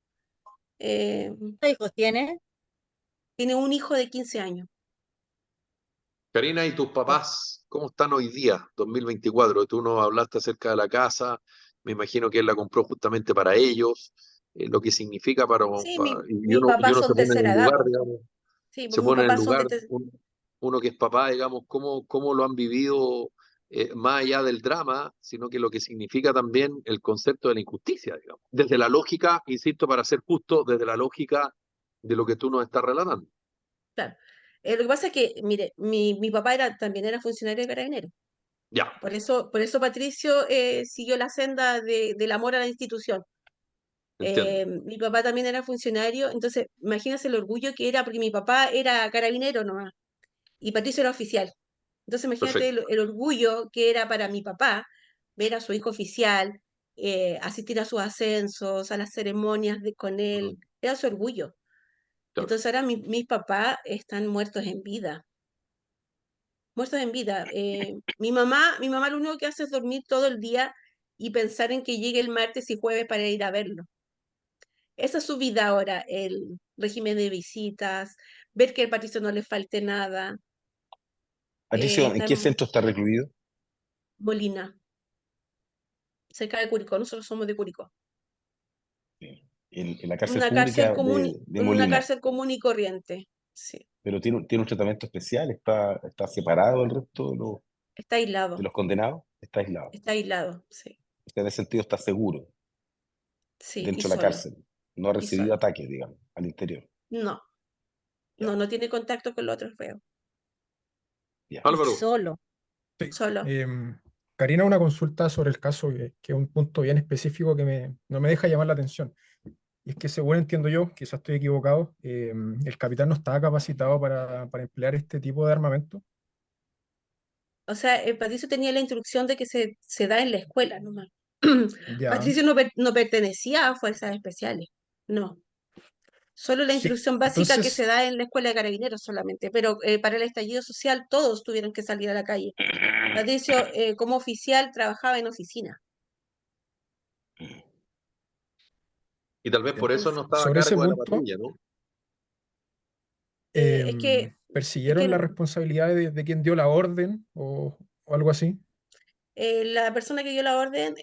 eh, ¿Cuántos hijos tiene? tiene un hijo de 15 años. Karina, ¿y tus papás cómo están hoy día, 2024? Tú nos hablaste acerca de la casa, me imagino que él la compró justamente para ellos, lo que significa Sí, y mis uno, y papás uno se son pone en tercera el edad, lugar, po. digamos, Sí, se pues mis pone en el papás son lugar, de uno que es papá, digamos, cómo lo han vivido más allá del drama, sino que lo que significa también el concepto de la injusticia, digamos. Desde la lógica, insisto, para ser justo, desde la lógica de lo que tú nos estás relatando. claro. Lo que pasa es que, mire, mi papá también era funcionario de Carabineros. Ya, Por eso Patricio siguió la senda del amor a la institución. entiendo. Mi papá también era funcionario, entonces imagínense el orgullo que era, porque mi papá era carabinero nomás, y Patricio era oficial. Entonces imagínate Perfecto. el orgullo que era para mi papá ver a su hijo oficial, asistir a sus ascensos, a las ceremonias con él, Mm, era su orgullo. claro. Entonces ahora mis papás están muertos en vida, muertos en vida. Mi mamá lo único que hace es dormir todo el día y pensar en que llegue el martes y jueves para ir a verlo. Esa es su vida ahora, el régimen de visitas, ver que al Patricio no le falte nada, Patricio, ¿en está qué en centro está recluido? Molina, cerca de Curicó, nosotros somos de Curicó. En la cárcel pública de En una Molina, cárcel común y corriente, sí, pero tiene un tratamiento especial, está separado del resto de está los condenados, está aislado. aislado, sí, Usted en ese sentido está seguro sí, y dentro de la solo, cárcel, no ha y recibido solo. ataques, digamos, al interior. No, Ya, no tiene contacto con los otros feos, ya. Y Álvaro, solo. Sí. solo. Karina, una consulta sobre el caso, que es un punto bien específico que no me deja llamar la atención. Y es que según entiendo yo, quizás estoy equivocado, el capitán no estaba capacitado para emplear este tipo de armamento. O sea, Patricio tenía la instrucción de que se da en la escuela nomás. Ya, Patricio no pertenecía a fuerzas especiales, no. Solo la sí. instrucción básica que se Entonces, da en la escuela de carabineros solamente, pero para el estallido social todos tuvieron que salir a la calle. Patricio, como oficial, trabajaba en oficina. y tal vez por bien. eso Entonces, no estaba a Sobre ese cargo de la punto, patrulla, ¿no? es que, es ¿persiguieron la que responsabilidad de quien dio la orden o algo así? la persona que dio la orden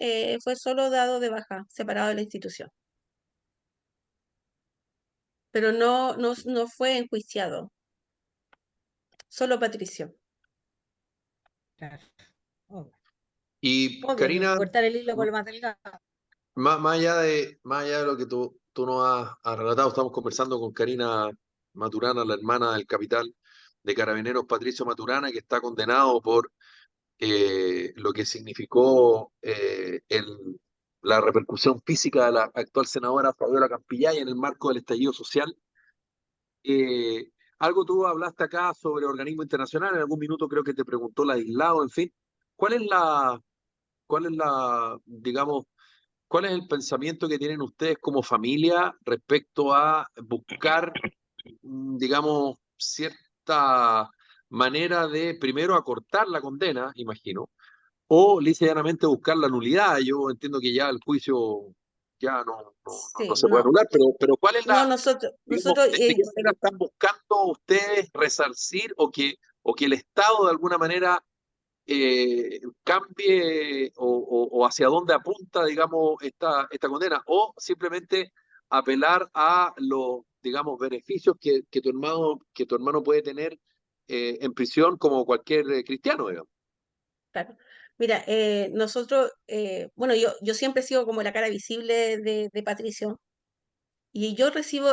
fue solo dado de baja, separado de la institución, pero no fue enjuiciado, solo Patricio. Claro. Obvio, Y obvio, que Karina, cortar el hilo con lo más delgado. más allá de lo que tú nos has relatado, estamos conversando con Karina Maturana, la hermana del capitán de Carabineros Patricio Maturana, que está condenado por lo que significó la repercusión física de la actual senadora Fabiola Campillay en el marco del estallido social. Eh, Algo tú hablaste acá sobre organismo internacional, en algún minuto creo que te preguntó la aislado, en fin. ¿Cuál es digamos, cuál es el pensamiento que tienen ustedes como familia respecto a buscar, digamos, cierta manera de, primero, acortar la condena, imagino, o lisa y llanamente buscar la nulidad? Yo entiendo que ya el juicio ya no Sí, se puede no, anular, pero ¿cuál es no, la, digamos, nosotros, de qué manera están buscando ustedes resarcir o que el Estado de alguna manera cambie o hacia dónde apunta, digamos, esta condena, o simplemente apelar a los, digamos, beneficios que tu hermano puede tener en prisión como cualquier cristiano, digamos? claro. Mira, nosotros, bueno, yo siempre he sido como la cara visible de Patricio, y yo recibo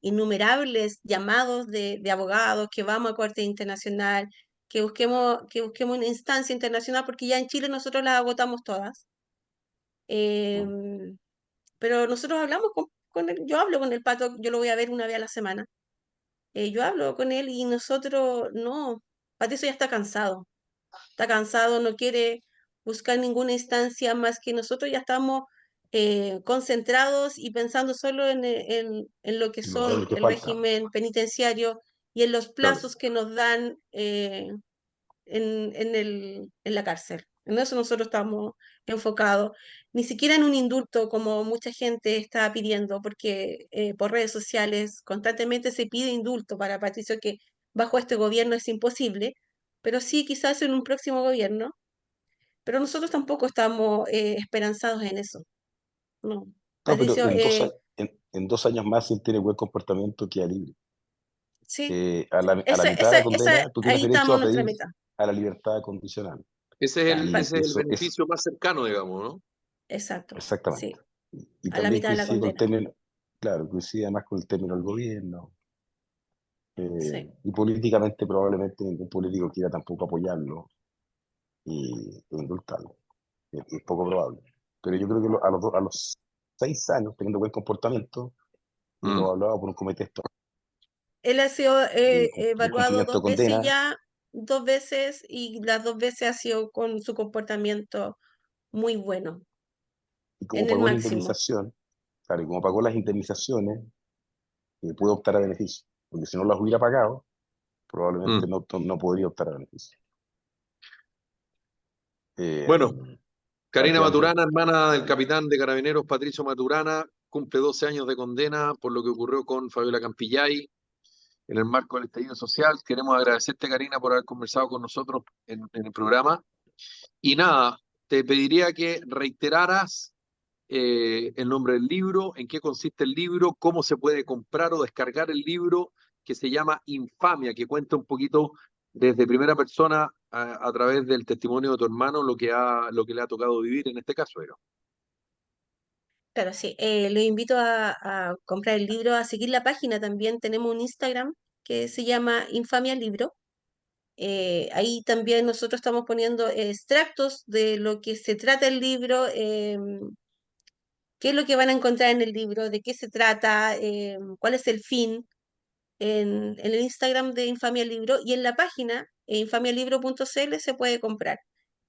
innumerables llamados de abogados que vamos a corte internacional, que busquemos una instancia internacional, porque ya en Chile nosotros las agotamos todas. Mm. Em, pero nosotros hablamos con él, yo hablo con el Pato, yo lo voy a ver una vez a la semana. Yo hablo con él y nosotros no. Patricio ya está cansado, no quiere buscar ninguna instancia más que nosotros ya estamos concentrados y pensando solo en lo que Los son años que el faltan, régimen penitenciario y en los claro. plazos que nos dan en la cárcel. En eso nosotros estamos enfocados, ni siquiera en un indulto como mucha gente está pidiendo, porque por redes sociales constantemente se pide indulto para Patricio, que bajo este gobierno es imposible, pero sí quizás en un próximo gobierno, pero nosotros tampoco estamos esperanzados en eso. No. No, pero Patricio, en 2 años más, si él tiene buen comportamiento, queda libre. sí, A la mitad de la condena, tú tienes ahí derecho estamos a nuestra pedir meta. a la libertad condicional. Ya, Ese es el Y eso, beneficio más cercano, digamos, ¿no? exacto, exactamente. sí, Y a la también mitad de la coincide con el condena. término, claro, coincide además con el término del gobierno. Sí. Y políticamente, probablemente ningún político quiera tampoco apoyarlo e indultarlo. Es poco probable. Pero yo creo que a los 6 años, teniendo buen comportamiento, y Mm. lo hablaba por un comité Él ha sido de evaluado cumplimiento de 2 veces condena, ya, 2 veces, y las 2 veces ha sido con su comportamiento muy bueno, y como en el pagó la máximo. indemnización, claro, y como pagó las indemnizaciones, pudo optar a beneficio. Porque si no las hubiera pagado, probablemente Mm. no podría optar a beneficio. Bueno, Karina Prácticamente, Maturana, hermana del capitán de Carabineros Patricio Maturana, cumple 12 años de condena por lo que ocurrió con Fabiola Campillay en el marco del estallido social. Queremos agradecerte, Karina, por haber conversado con nosotros en el programa. Y nada, te pediría que reiteraras el nombre del libro, en qué consiste el libro, cómo se puede comprar o descargar el libro que se llama Infamia, que cuenta un poquito desde primera persona a través del testimonio de tu hermano lo que le ha tocado vivir en este caso. Claro, sí. Lo invito a comprar el libro, a seguir la página también. Tenemos un Instagram que se llama Infamia Libro. Ahí también nosotros estamos poniendo extractos de lo que se trata el libro, qué es lo que van a encontrar en el libro, de qué se trata, cuál es el fin, en el Instagram de Infamia Libro y en la página infamialibro.cl se puede comprar.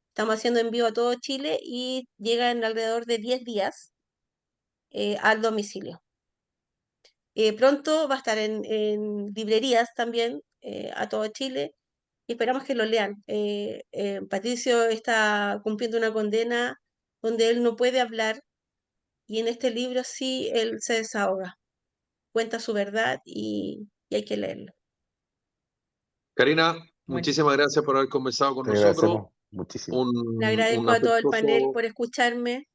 Estamos haciendo envío a todo Chile y llega en alrededor de 10 días al domicilio. Pronto va a estar en librerías también a todo Chile y esperamos que lo lean. Patricio está cumpliendo una condena donde él no puede hablar y en este libro sí él se desahoga, cuenta su verdad y hay que leerlo. Karina, Bueno, muchísimas gracias por haber conversado con te nosotros. agradecemos muchísimo. Le Un agradezco a todo el panel afectuoso, por escucharme.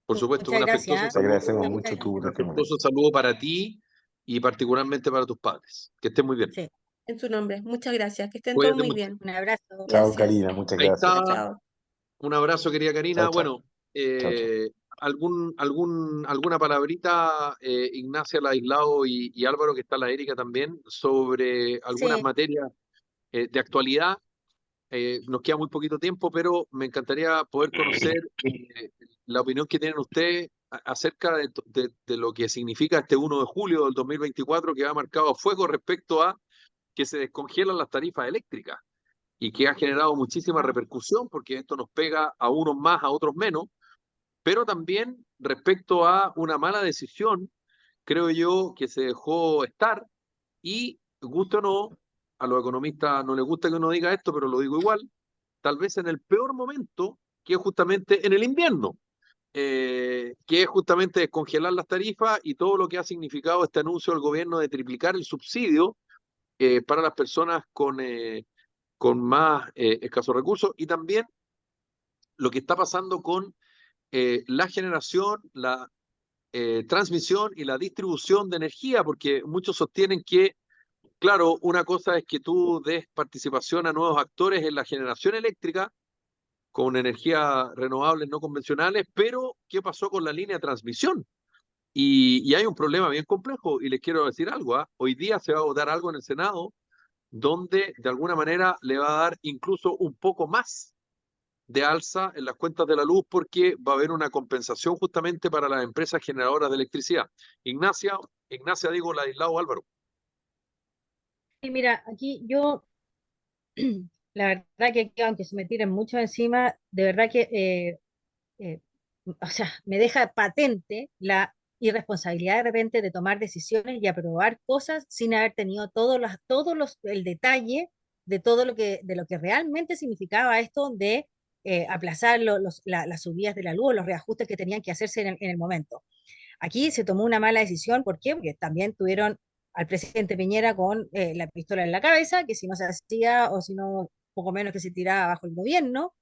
por supuesto, muchas gracias. Te agradecemos mucho tu un testimonio. afectuoso saludo para ti y particularmente para tus padres. Que estén muy bien. Sí, En su nombre. Muchas gracias. Que estén todos Cuídate muy mucho. bien. un abrazo. Chao, Gracias. Karina, muchas Ahí gracias. está. Chao, chao. Un abrazo, querida Karina. Chao, chao. Bueno, Chao, chao. alguna palabrita, Ignacia Ladislao y Álvaro, que está la Erika también, sobre algunas Sí, materias de actualidad. Nos queda muy poquito tiempo, pero me encantaría poder conocer la opinión que tienen ustedes acerca de lo que significa este 1 de julio del 2024 que ha marcado fuego respecto a que se descongelan las tarifas eléctricas y que ha generado muchísima repercusión porque esto nos pega a unos más, a otros menos, pero también respecto a una mala decisión, creo yo, que se dejó estar y, guste o no, a los economistas no les gusta que uno diga esto, pero lo digo igual, tal vez en el peor momento, que es justamente en el invierno, que es justamente descongelar las tarifas y todo lo que ha significado este anuncio del gobierno de triplicar el subsidio para las personas con más escasos recursos y también lo que está pasando con la generación, la transmisión y la distribución de energía, porque muchos sostienen que, claro, una cosa es que tú des participación a nuevos actores en la generación eléctrica con energías renovables no convencionales, pero ¿qué pasó con la línea de transmisión? Y hay un problema bien complejo y les quiero decir algo. Hoy día se va a votar algo en el Senado donde de alguna manera le va a dar incluso un poco más de alza en las cuentas de la luz porque va a haber una compensación justamente para las empresas generadoras de electricidad. Ignacia digo, Ladislao Álvaro. y mira, aquí yo La verdad que aunque se me tiren mucho encima, de verdad que eh, o sea, me deja patente la irresponsabilidad de repente de tomar decisiones y aprobar cosas sin haber tenido el detalle de lo que realmente significaba esto de aplazar las subidas de la luz, los reajustes que tenían que hacerse en el momento. Aquí se tomó una mala decisión, ¿por qué? Porque también tuvieron al presidente Piñera con la pistola en la cabeza, que si no se hacía o si no, poco menos que se tiraba bajo el gobierno,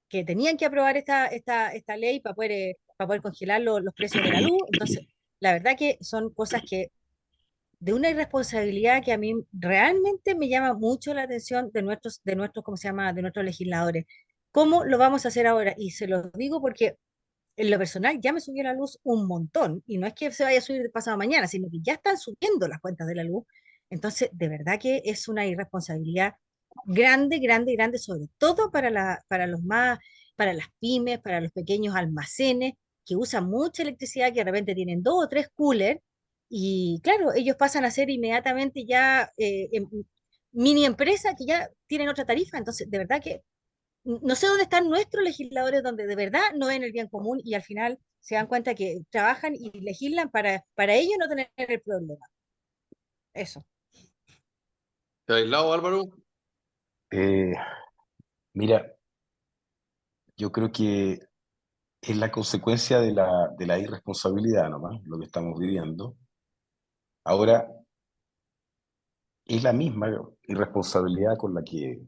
que tenían que aprobar esta ley para poder congelar los precios de la luz. Entonces, la verdad que son cosas que de una irresponsabilidad que a mí realmente me llama mucho la atención ¿cómo se llama?, de nuestros legisladores. ¿Cómo lo vamos a hacer ahora? Y se lo digo porque en lo personal ya me subió la luz un montón, y no es que se vaya a subir pasado mañana, sino que ya están subiendo las cuentas de la luz. Entonces, de verdad que es una irresponsabilidad grande, grande, grande, sobre todo para las pymes, para los pequeños almacenes, que usan mucha electricidad, que de repente tienen 2 o 3 coolers, y claro, ellos pasan a ser inmediatamente ya mini empresas que ya tienen otra tarifa. Entonces, de verdad que no sé dónde están nuestros legisladores, donde de verdad no ven el bien común y al final se dan cuenta que trabajan y legislan para ellos no tener el problema. Eso. ¿Te has aislado, Álvaro? Eh, Mira, yo creo que es la consecuencia de la irresponsabilidad nomás, lo que estamos viviendo. Ahora, es la misma irresponsabilidad con la que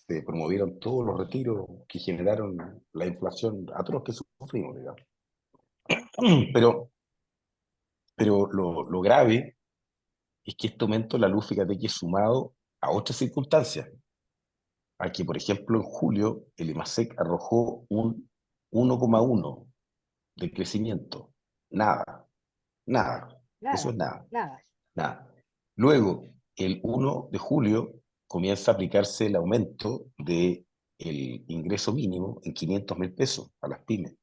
se promovieron todos los retiros que generaron la inflación atroz que sufrimos, digamos. Pero, pero lo grave es que este aumento de la luz, fíjate que es sumado a otras circunstancias. A que, por ejemplo, en julio el IMASEC arrojó un 1,1 de crecimiento. Nada, nada. Eso Nada, es nada, nada. nada. Luego, el 1 de julio comienza a aplicarse el aumento del ingreso mínimo en 500.000 pesos a las pymes.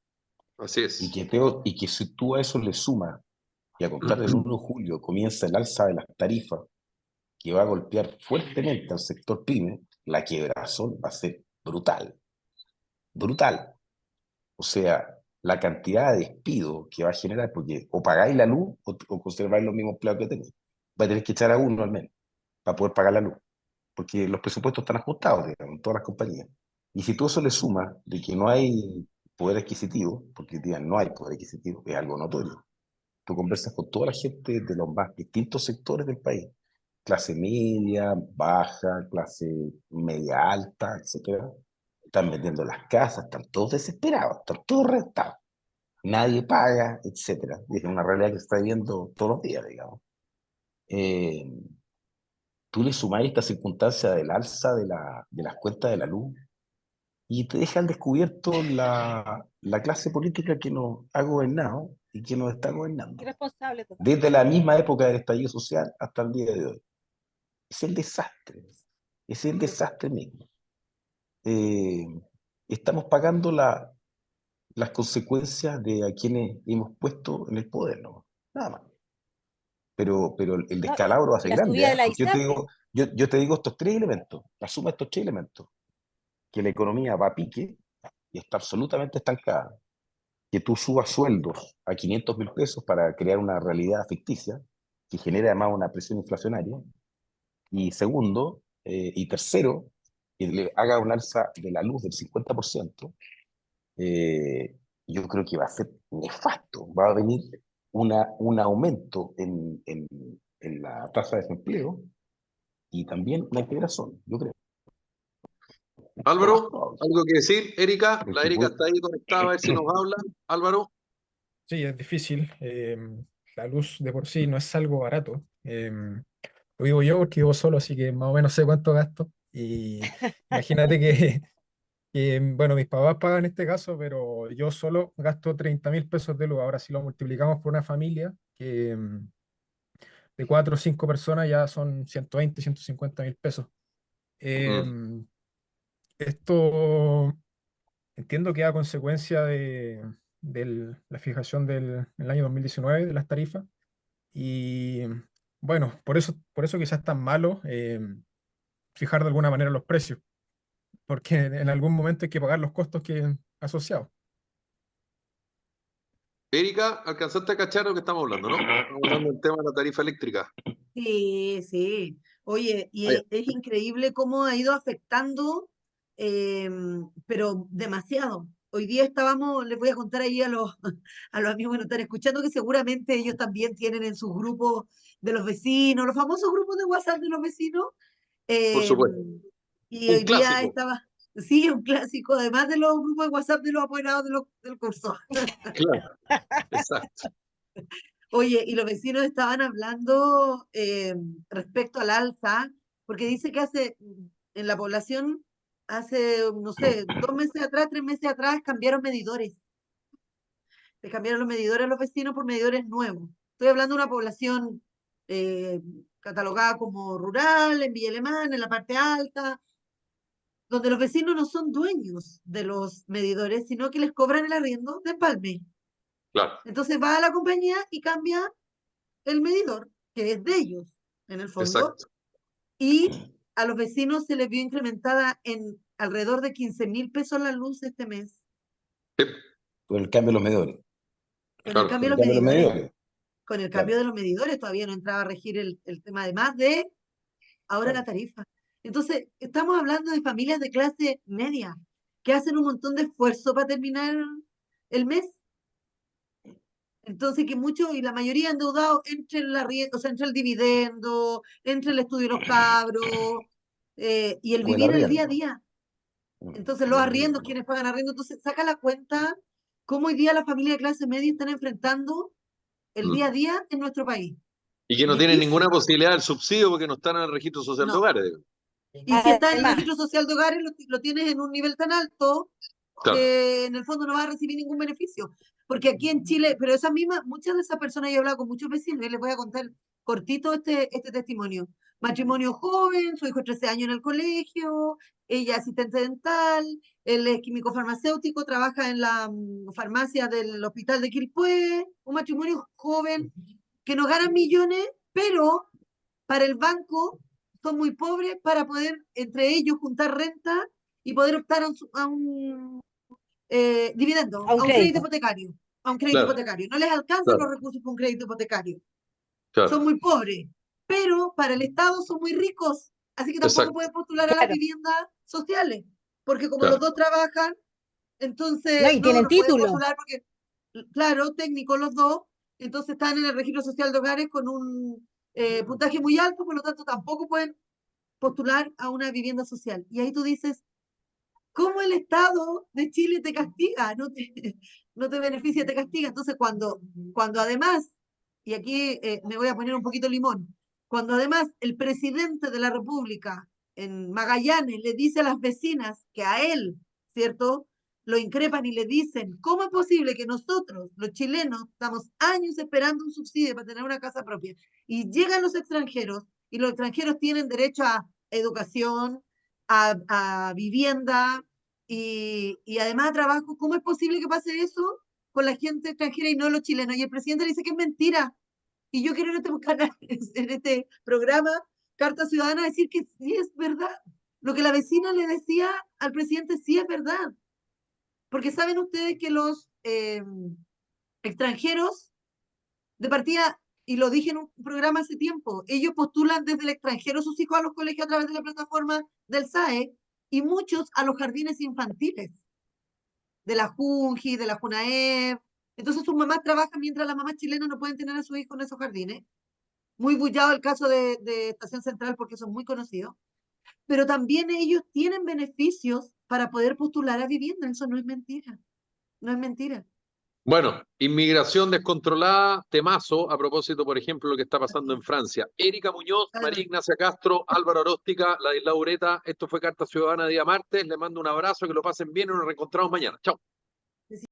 Así Y es. y que si tú a eso le sumas, y a contar del 1 de julio comienza el alza de las tarifas, que va a golpear fuertemente al sector pyme, la quebrazón va a ser brutal, brutal. O sea, la cantidad de despido que va a generar, porque o pagáis la luz o conserváis los mismos empleados que tenéis. Va a tener que echar a uno al menos para poder pagar la luz, porque los presupuestos están ajustados, digamos, en todas las compañías. Y si tú eso le sumas de que no hay poder adquisitivo, porque digan, no hay poder adquisitivo, es algo notorio. Tú conversas con toda la gente de los más distintos sectores del país, clase media, baja, clase media alta, etcétera. Están vendiendo las casas, están todos desesperados, están todos rentados. Nadie paga, etcétera. Es una realidad que se está viviendo todos los días, digamos. Eh, Tú le sumás esta circunstancia del alza de las cuentas de la luz y te deja al descubierto la clase política que nos ha gobernado y que nos está gobernando. Irresponsable total. Desde la misma época del estallido social hasta el día de hoy. Es el desastre. Es el desastre mismo. Eh, Estamos pagando las consecuencias de a quienes hemos puesto en el poder, ¿no? Nada más. Pero el No, descalabro va a y ser la grande, subida de ¿eh? la Porque ISAPRE. yo te digo estos 3 elementos, la suma de estos 3 elementos, que la economía va a pique y está absolutamente estancada, que tú subas sueldos a 500.000 pesos para crear una realidad ficticia, que genera además una presión inflacionaria, y segundo, y tercero, que le haga un alza de la luz del 50%, eh, yo creo que va a ser nefasto. Va a venir un aumento en la tasa de desempleo y también una quebrazón, yo creo. Lo más Álvaro, probable. ¿algo que decir? Erika, la Porque Erika puede- está ahí conectada, a ver si nos habla. Álvaro, Sí, es difícil. La luz de por sí no es algo barato. Lo vivo yo porque vivo solo, así que más o menos sé cuánto gasto. Y imagínate bueno, mis papás pagan este caso, pero yo solo gasto 30.000 pesos de luz. Ahora, si lo multiplicamos por una familia de 4 o 5 personas, ya son 120, 150.000 pesos. mm, Em, Esto entiendo que a consecuencia de la fijación del año 2019 de las tarifas. Y bueno, por eso quizás tan malo. fijar de alguna manera los precios, porque en algún momento hay que pagar los costos que asociados. Erika, ¿alcanzaste a cachar lo que estamos hablando, no? Estamos hablando del tema de la tarifa eléctrica. Sí, sí. Oye, y Ah, ya. es increíble cómo ha ido afectando, pero demasiado. Hoy día estábamos, les voy a contar ahí a los, a los amigos que nos están escuchando, que seguramente ellos también tienen en sus grupos de los vecinos, los famosos grupos de WhatsApp de los vecinos. Por eh, supuesto. y Un hoy día clásico. estaba, sí, un clásico, además de los grupos de WhatsApp de los apoderados del curso. Claro, exacto. Oye, y los vecinos estaban hablando respecto al alza, porque dice que en la población, hace, no sé, 2 meses atrás, 3 meses atrás, cambiaron medidores. Les cambiaron los medidores a los vecinos por medidores nuevos. Estoy hablando de una población eh, catalogada como rural, en Villa Alemana, en la parte alta, donde los vecinos no son dueños de los medidores, sino que les cobran el arriendo de empalme. Claro, Entonces va a la compañía y cambia el medidor, que es de ellos, en el fondo, exacto. y a los vecinos se les vio incrementada en alrededor de 15.000 pesos la luz este mes, Sí, Por el cambio de los medidores. con el claro. cambio Por de el los cambio de los medidores. medidores. Con el cambio Claro, de los medidores todavía no entraba a regir el tema de más de ahora la claro. tarifa. Entonces, estamos hablando de familias de clase media que hacen un montón de esfuerzo para terminar el mes. Entonces, que muchos y la mayoría endeudados entre o sea, entre el dividendo, entre el estudio de los cabros, y el O el vivir el día a arriendo. día. Entonces, El los arriendos, arriendo. quienes pagan arriendo, entonces saca la cuenta cómo hoy día las familias de clase media están enfrentando el día Mm. a día en nuestro país. Y que no tienen ninguna Difícil, posibilidad del subsidio porque no están en el registro social de no. hogares, digamos. Y si está en el Además, registro social de hogares, lo tienes en un nivel tan alto Claro. que en el fondo no va a recibir ningún beneficio. Porque aquí en Chile, pero esas mismas, muchas de esas personas, yo he hablado con muchos vecinos y les voy a contar cortito este testimonio. Matrimonio joven, su hijo 13 años en el colegio, ella asistente dental, él es químico farmacéutico, trabaja en la farmacia del hospital de Quilpué, un matrimonio joven que no gana millones, pero para el banco son muy pobres para poder entre ellos juntar renta y poder optar a un dividendo, a un a un crédito crédito. hipotecario, a un crédito Claro, hipotecario. No les alcanzan los claro, recursos para un crédito hipotecario. Son claro. muy pobres, pero para el Estado son muy ricos, así que tampoco Exacto, pueden postular a las Claro. viviendas sociales, porque como los claro, dos trabajan, No, entonces y no, tienen no pueden título. postular porque, claro, técnicos los dos, entonces están en el registro social de hogares con un puntaje muy alto, por lo tanto tampoco pueden postular a una vivienda social. Y ahí tú dices, ¿cómo el Estado de Chile te castiga? No te beneficia, te castiga. Entonces, cuando además, y aquí me voy a poner un poquito limón, cuando además el presidente de la República en Magallanes le dice a las vecinas que a él, ¿cierto? Lo increpan y le dicen, ¿cómo es posible que nosotros, los chilenos, estamos años esperando un subsidio para tener una casa propia? Y llegan los extranjeros y los extranjeros tienen derecho a educación, a vivienda y además a trabajo. ¿Cómo es posible que pase eso con la gente extranjera y no los chilenos? Y el presidente le dice que es mentira. Y yo quiero en este canal, en este programa, Carta Ciudadana, decir que sí es verdad. Lo que la vecina le decía al presidente sí es verdad. Porque saben ustedes que los extranjeros, de partida, y lo dije en un programa hace tiempo, ellos postulan desde el extranjero sus hijos a los colegios a través de la plataforma del SAE y muchos a los jardines infantiles, de la Junji, de la Junaev. Entonces sus mamás trabajan mientras las mamás chilenas no pueden tener a sus hijos en esos jardines. Muy bullado el caso de Estación Central porque son muy conocidos. Pero también ellos tienen beneficios para poder postular a vivienda. Eso no es mentira. No es mentira. Bueno, inmigración descontrolada, temazo, a propósito, por ejemplo, lo que está pasando Así en es. Francia. Erika Muñoz, María Además, Ignacia Castro, Álvaro Aróstica, Ladislao Ureta. Esto fue Carta Ciudadana día martes. Le mando un abrazo, que lo pasen bien y nos reencontramos mañana. Chao.